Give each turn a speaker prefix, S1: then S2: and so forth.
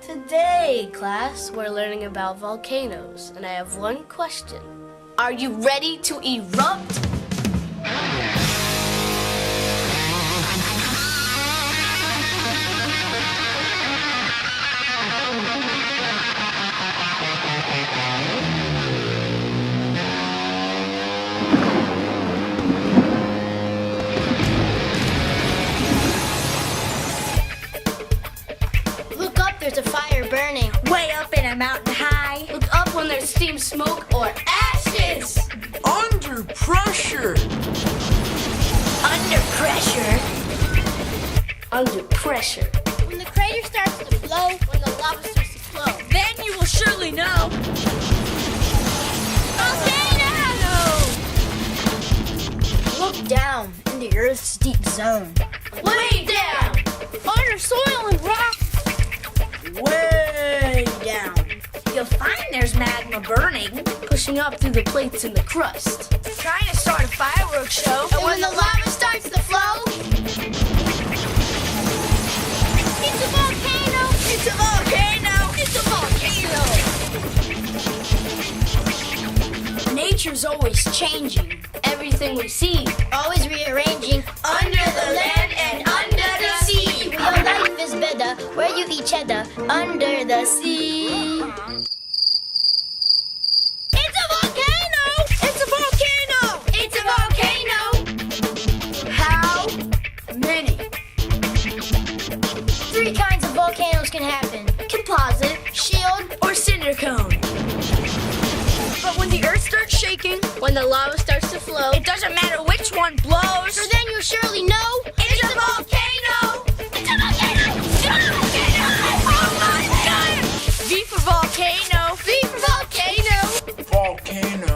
S1: Today, class, we're learning about volcanoes, and I have one question. Are you ready to erupt? Look up, there's a fire burning.
S2: Way up in a mountain high.
S1: Look up when there's steam, smoke, or ashes.
S3: Under pressure.
S2: Under pressure.
S1: Under pressure.
S4: When the crater starts to flow, when the lava starts to flow.
S2: Then you will surely know. Volcano! Look down into Earth's deep zone.
S1: Way down.
S4: Under soil and rock.
S2: Way down. You'll find there's magma burning.
S1: Pushing up through the plates in the crust.
S2: Trying to start a fireworks show.
S4: And when the lava starts to flow, it's a volcano.
S2: It's a volcano.
S4: It's a volcano.
S2: Nature's always changing.
S1: Everything we see.
S4: Always rearranging.
S2: Under the land and under the sea.
S4: Your life is better where you eat cheddar under the sea. It's a volcano!
S2: It's a volcano.
S4: It's a volcano!
S2: How many?
S4: 3 kinds of volcanoes can happen.
S2: Composite,
S4: Shield,
S2: or cinder cone. But when the earth starts shaking,
S1: When the lava starts to flow.
S2: it doesn't matter which one blows.
S4: for then you surely know
S2: It's a volcano!
S4: It's a volcano! It's a volcano!
S2: Oh my God! V for volcano.
S4: V for volcano!
S3: Volcano.